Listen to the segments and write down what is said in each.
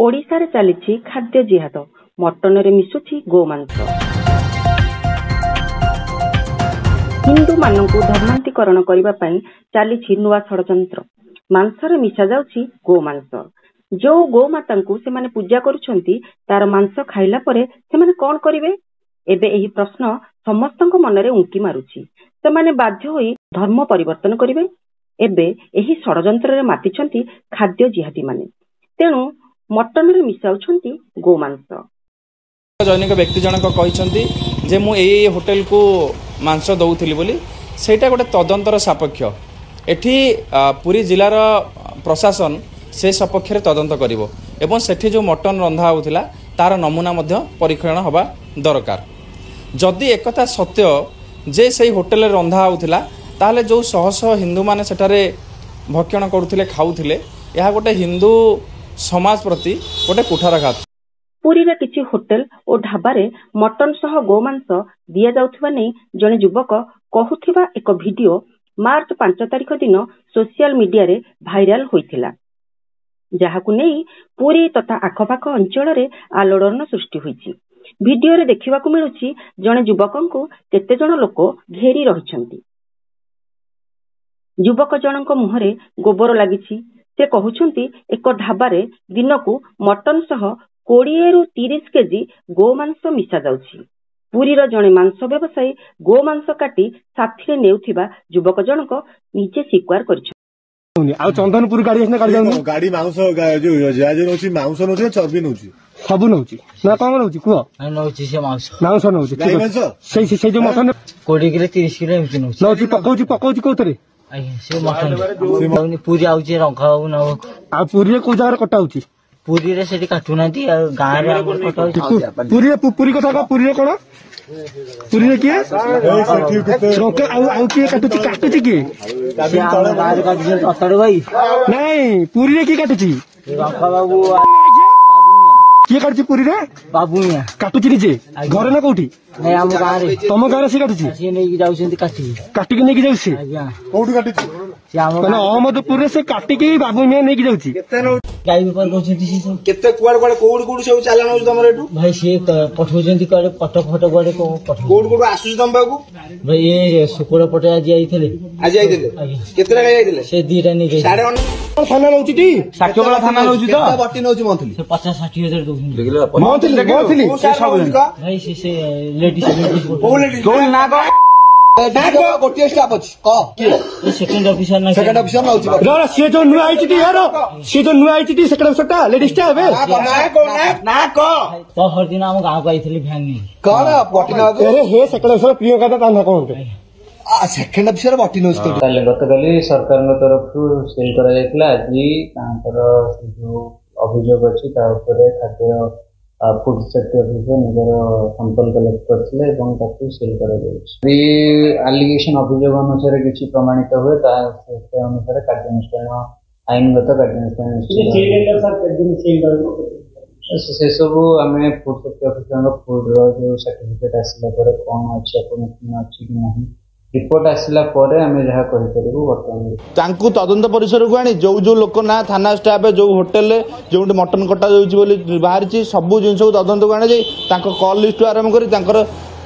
ओडिशारे चलीछि खाद्य जिहाद मटन रे मिसुछि गोमांस। हिंदू मानकु धर्मांतरीकरण करिबा पई चलीछि नुआ षडयंत्र। मांसरे मिसा जाउछि गोमांस। जो गोमातांकु से माने पूजा करूछंती तार मांस खाइला परे से माने कोन करिवे? एबे एही प्रश्न समस्तक मनरे उंकी मारुछि। से माने बाध्य होई धर्म परिवर्तन करिवे। एबे एही षडयंत्र रे मातिछंती खाद्य जिहादी माने। तेणु मटन रे मिसाउछंती गोमांस। जैनिक व्यक्ति जनक कहिसंती जे मु एई होटल को मांस दउथिली बोली सेटा गोटे तदंतर सापेक्ष। एठी पुरी जिलार प्रशासन से सपक्ष तदंत करिवो एवं सेठी जो मटन रंधा होउथिला तार नमूना मध्य परीक्षण हवा दरकार। जदि एकथा सत्य जे से होटेल रंधा होउथिला ताहले जो शह शह हिंदू माने सेठारे भक्षण करुथिले खाउथिले यह गोटे हिंदू समाज प्रति गोटे कुठारघात। पुरी रे किछि होटेल और ढाबारे मटन सह गोमांस दिया जाउथिबा नै जने युवक कहुथिबा एक वीडियो मार्च 5 तारिख दिन सोशल मीडिया रे भाइराल होइथिला। जहाकु नेई पुरी तथा आखपाख अंचल रे आलोड़न सृष्टि होइछि। वीडियो रे देखिबाकु मिलुछि जने युवकंकु केते जण लोक घेरी रहिछंती। युवक जनक मुहरे गोबर लागिछि। से कहुछंती एक ढाबारे दिनकु मटन सह 20 रु 30 केजी गोमांस मिसा जाउछि। पुरीर जणे मांस व्यवसायी गोमांस काटी साथीरे नेउथिबा युवक जनक निजे स्वीकार करछ। आ चंदनपुर गाड़ी गाड़ी जाउनी गाड़ी मांस जो जाज नोची मांस नोची चर्बी नोची सब नोची ना कम नोची कुओ नोची से मांस नोची गाड़ी मांस से जो मटन 20 किलो 30 किलो एमती नोची नोची पकाउची कोतरे आଜ୍ଞା ସେ ମଟନ ପୁରୀ ଆଉଛି ରଙ୍କା ହଉ ନ ହଉ। ଆଉ ପୁରୀରେ କୋଉ ଜାଗାରେ କଟା ହଉଛି? ପୁରୀରେ ସେଠି କାଟୁନାହାନ୍ତି ଆଉ ଗାଁରେ ଆମର କଟା ହଉଛି। ପୁରୀ କଥା କହ। ପୁରୀରେ କଣ? ପୁରୀରେ କିଏ ରଙ୍କା ଆଉ କିଏ କାଟୁଛି କିଏ? ଗାଁରେ କାଟୁଛନ୍ତି ଅତଡ ଭାଇ ନାଇଁ ପୁରୀରେ କିଏ କାଟୁଛି? ରଙ୍କା ବାବୁ କିଏ କାଟୁଛି ପୁରୀରେ? ବାବୁ ମିଆ କାଟୁଛି ନିଜେ ଘରେ ନା କୋଉଠି? ନାଇଁ ଆମ ଗାଁରେ। ତମ ଗାଁରେ ସେ କାଟୁଛି? ସିଏ ନେଇକି ଯାଉଛନ୍ତି କାଟିକି ନେଇକି ଯାଉଛି। ଆଜ୍ଞା କୋଉଠି କାଟୁଛି? ସେ ଆମ ମାନେ ଅହମ୍ମଦପୁରରେ ସେ କାଟିକି ବାବୁ ମିଆ ନେଇକି ଯାଉଛି। ଗାଈ ବେପାର କରୁଛନ୍ତି ସେ ସବୁ। କେତେ କୁଆଡେ କୋଉଠି ସବୁ ଚାଲାଣ ହଉଛି ତମର ଏଠୁ? ଭାଇ ସିଏ ପଠଉଛନ୍ତି କୁଆଡେ ଫଟୋ କୁଆଡେ କୋଉଠି ଆସୁଛି ତମ ପାଖକୁ? ଭାଇ ଏ ଶୁକୁଳ ପଟେ ଆଜି ଯାଇଥିଲେ। କେତେଟା ଗାଈ ଯାଇଥିଲେ? ସେ ଦିଟା ନେଇକି ଥାନା ନଉଛି ଟି ସାକ୍ଷ୍ୟକଳା ଥାନା ନଉଛି ତ ବଟି ନଉଛି ମନ୍ଥଲି ସେ 50-60 ହଜାର ଦଉଛନ୍ତି ଭାଇ। ସେ ଲେଡିସ୍ ନା ଗୋଟିଏ ଷ୍ଟାଫ୍ ଅଛି ସେକେଣ୍ଡ ଅଫିସର ନା ସେକେଣ୍ଡ ଅଫିସର ନଉଛି। ସିଏ ଯୋଉ ନୂଆ ହେଇଛି ଟି ୟାର ସିଏ ଯୋଉ ନୂଆ ହେଇଛି ଟି ସେକେଣ୍ଡ ଅଫିସର ଟା ଲେଡିସ୍ ଟା ଏବେ ପହରଦିନ ଆମ ଗାଁକୁ ଆଇଥିଲି ଭ୍ୟାନ ନେଇ କଣ ବଟି ହେ ସେକେଣ୍ଡ ଅଫିସର ପ୍ରିୟଙ୍କା ତା ନା କଣ ସେକେଣ୍ଡ ଅଫିସର ବଟି ନଉଛି। ଗତକାଲି ସରକାରଙ୍କ ତରଫରୁ ସେଲ୍ କରାଯାଇଥିଲା। ଆଜି ତାଙ୍କର ଯୋଉ ଅଭିଯୋଗ ଅଛି ତା ଉପରେ ଖାଦ୍ୟ ଫୁଡ୍ ସେଫ୍ଟି ଅଫିସର ନିଜର ସାମ୍ପଲ କଲେକ୍ଟ କରିଥିଲେ ଏବଂ ତାକୁ ସେଲ୍ କରାଯାଇଛି। ଯଦି ଆଲିଗେସନ ଅଭିଯୋଗ ଅନୁସାରେ କିଛି ପ୍ରମାଣିତ ହୁଏ ତା ସେ ଅନୁସାରେ କାର୍ଯ୍ୟାନୁଷ୍ଠାନ ଆଇନଗତ କାର୍ଯ୍ୟାନୁଷ୍ଠାନ ସେ ସବୁ ଆମେ ଫୁଡ୍ ସେଫ୍ଟି ଅଫିସରଙ୍କ ଫୁଡ୍ର ଯୋଉ ସାର୍ଟିଫିକେଟ୍ ଆସିଲା ପରେ କ'ଣ ଅଛି ଆପଣଙ୍କ ଅଛି କି ନାହିଁ रिपोर्ट आसला परे आमे जहा कहि परिबु। वर्तमान तांकु तदंत परिसर को आनी जो लोक ना थाना स्टाफ जो होटेल जो मटन कटा जाउची बोली बाहर छी सब जिंस को तदंत को आने जाई तांको कॉल लिस्ट आरंभ करी तांकर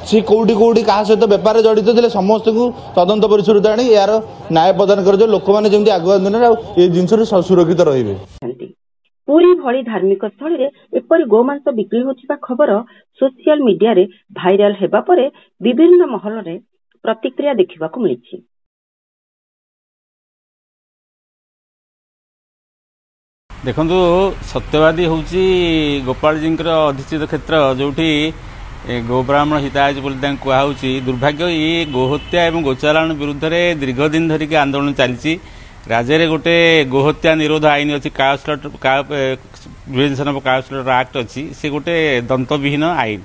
सी कोडी कहा सहित बेपार जड़ित थे समस्त को तदंत परिसर आनी यार न्याय प्रदान कर लोक मैंने जमी आगुआ दिन ये जिन सुरक्षित रहिबे। पुरी भली धार्मिक स्थल रे एपरि गोमांस बिक्री होथिबा खबर सोशल मीडिया रे भाइराल हेबा परे विभिन्न महल रे प्रतिक्रिया देखा मिली। देखु सत्यवादी हूँ गोपाल जी अधिष्ठित क्षेत्र जोटी गोब्राह्मण हितायज बोली कहुच्छी। दुर्भाग्य ये गोहत्या और गोचालाण विरुद्ध में दीर्घ दिन धरिक आंदोलन चली। राज्य में गोटे गोहत्या निरोध आईन अच्छी प्रिवेंशन ऑफ काउस्लटर एक्ट अच्छी से गोटे दंतविहीन आईन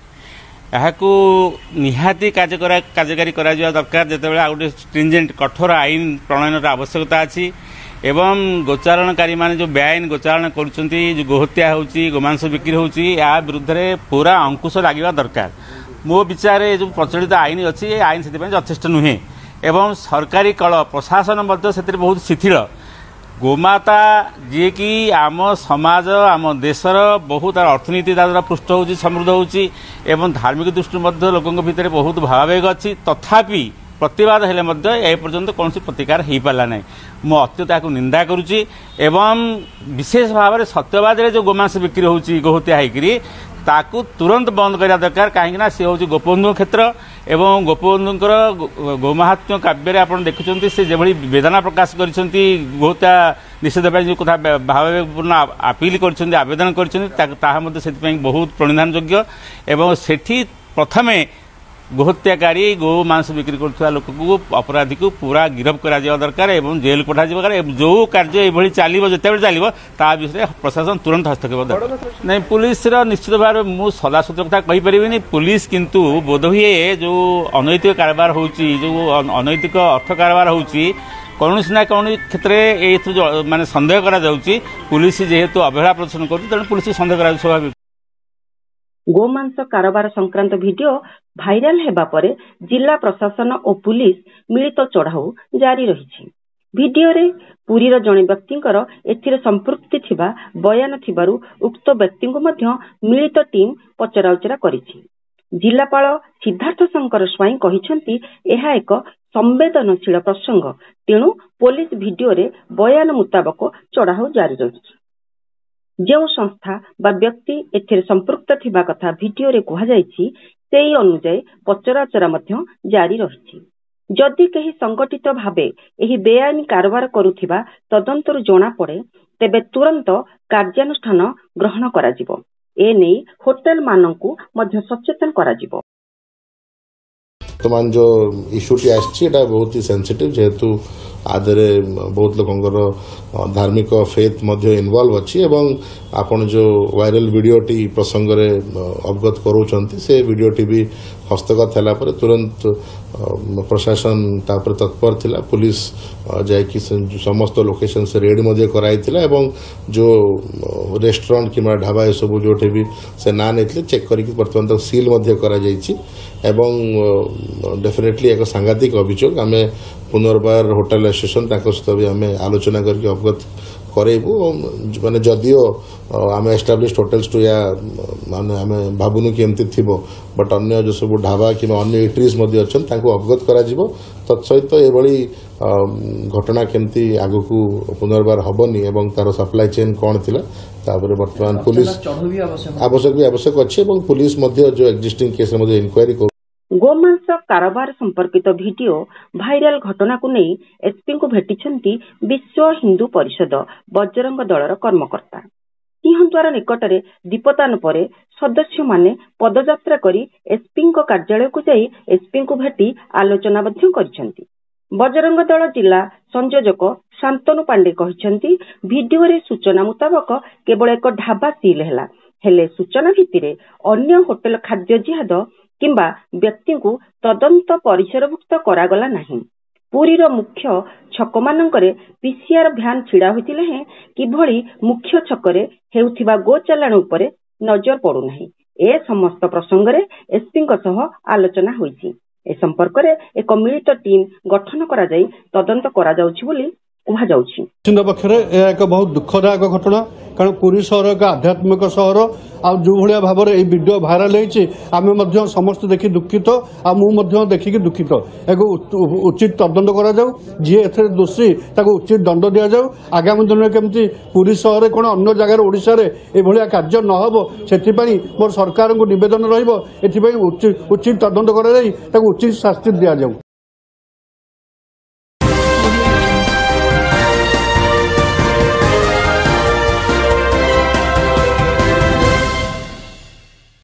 यहाँ निहाती कार्यकारी करा दरकार जितेबाला गोटे स्ट्रिंजेंट कठोर आईन प्रणयन आवश्यकता अच्छी एवं गोचारणकारी माने जो बेआईन गोचारण करुँच गोहत्या होची गोमांस बिक्री होची या विरुद्ध में पूरा अंकुश लगे दरकार। मो विचार जो प्रचलित आईन अच्छी ये आईन से यथेष्ट नुहे एवं सरकारी कल प्रशासन से बहुत शिथिल गोमाता जी कि आम समाज आम देशर बहुत अर्थनीति द्वारा पृष्ठ हो समृद्ध होची एवं धार्मिक दृष्टि लोकों भितर बहुत भावावेग अच्छी तथापि प्रतिवाद हेले ए पर्यंत कौन प्रतिकार हो पारा ना मु अत्यंत निंदा करुच्ची एवं विशेष भाव में सत्यवाद जो गोमांस बिक्री होची गोहत्या होकरी ताकू तुरंत बंद करने दरकार कहीं सी हूँ गोपबंधु क्षेत्र एवं गोपबंधुंकर गोमाहात्म्य काव्य आप देखुं से जो वेदना प्रकाश कर गोहत्या निषेध जो कथा भावपूर्ण अपील कर आवेदन कर बहुत प्रणिधान योग्य एवं सेठी प्रथमे गोहत्याकारी गो मांस बिक्री कर लोक को अपराधी को पूरा गिरफ करा दरकार एवं जेल पठा जो कार्य ये चलो जिते चलो ता विषय प्रशासन तुरंत हस्तक्षेप दरकार नहीं पुलिस निश्चित भाव में मुझे सदासत कथा कहीपरि पुलिस किंतु बोध हुए जो अनैतिक कारबार हो जो अनैतिक अर्थ कारबार हो कौन ना कौन क्षेत्र में सन्देह करा पुलिस जेहेतु अवहेला प्रदर्शन कर पुलिस सन्देह करा स्वाभाविक। गोमांस कारोबार संक्रांत वीडियो भाइराल हेबा परे जिला प्रशासन और पुलिस मिलित चढ़ाऊ जारी रही। वीडियो रे पुरीर जणे व्यक्तिंकर एथिरे संपृक्ति थिबा बयान थिबारु उक्त व्यक्ति को मध्य मिलित टीम पचराउचरा करिछि। जिलापाल सिद्धार्थ शंकर स्वाई कहिसंती एहा एक संवेदनशील प्रसंग तेणु पुलिस वीडियो रे बयान मुताबक चढ़ाऊ जारी रही। जो संस्था बा व्यक्ति एथिरे संपृक्त थिबा कथा वीडियो रे कहा जायछि सेही अनुसार पचराउचरा मध्य जारी रही। जदि कहीं संगठित भावे एही बेआईन कारोबार करुथिबा तदंतरु जणा पड़े तेबे तुरंत कार्यानुष्ठान ग्रहण कराजिबो। ए नै होटल माननकु मध्य सचेतन कराजिबो। वर्तमान जो इश्यूटी आछि एटा बहुत ही सेंसिटिव जेहेतु आदरे बहुत लोकंकर धार्मिक फेथ मध्य इन्वॉल्व अच्छी एवं आपण जो वायरल वीडियोटी प्रसंग रे अवगत करूछंती से वीडियोटी भी हस्तगत होला पर तुरंत प्रशासन तापर तत्पर थिला पुलिस जाय कि समस्त लोकेशन से रेड मध्य कराइथिला एवं जो रेस्टोरेंट किमा ढाबा ए सब जोटे भी से ना नेतले चेक करिक वर्तमान तक सील मध्य करा जायछि एवं डेफिनेटली एक सांघातिक अभियोग आमे पुनर्बार होटल एसोसिएशन सहित भी आम आलोचना करके अवगत करेबू माने जदियो आम एस्टाब्लिश्ड होटेल्स टू या माने आम भावुनु कि एमती थी बट अन्य जो सब ढाबा कि अन्य इटरीज अच्छा अवगत करा तत्सहित ये घटना केमती आगु पुनर्बार हबनी एवं तार सप्लाई चेन कौन थिला तापर वर्तमान पुलिस आवश्यक अच्छी पुलिस जो एक्जिस्टिंग केस इनक्वारी गोमांस कारोबार संपर्कित वीडियो भाइराल घटना को नहीं एसपी को भेटिछंती विश्व हिंदू परिषद बजरंग दलर कर्मकर्ता। सिंहद्वार निकटरे दीपदान परे सदस्य माने पदयात्रा करी एसपी कार्यालय को जाई एसपी को भेटी आलोचना करिछंती। बजरंग दल जिला संयोजक शांतनु पांडे कहिछंती वीडियो रे सूचना मुताबक केवल एक ढाबा सील हैला हेले सूचना भित्तिरे अन्य होटल खाद्य जिहाद किंबा व्यक्ति को तदंत परिसरभुक्त करागला नहीं। पुरीर मुख्य छक मानकरे पीसीआर भ्यान छिड़ा होइतिले हैं किभଳି मुख्य छकरे हेउथिबा गो चालाण उपरे नजर पड़ू नहीं। ए समस्त प्रसंग रे एसपी सह आलोचना होइछि। ए संपर्क रे एक मिलित टीम गठन करा जाई तदंत करा जाउछि बोली कहा जाउछि। निश्चित पक्षरे एक बहुत दुखदायक घटना कारण पुरी सहर एक आध्यात्मिक सहर आ जो भाया भाव में ये वीडियो भाइराल होमें समस्त देखी दुखित आ देखिकी दुखित एक उचित तदंत करा जी ए दोषी ताको उचित दंड दि जाऊ। आगामी दिन में केमती पुरी सहर कौन अन्य जगह ओडिशा रे ए भलिया कार्य न हो से मोर सरकार को निवेदन रहिबो एथि उचित तदंत करा उचित शास्ति दि जाऊ।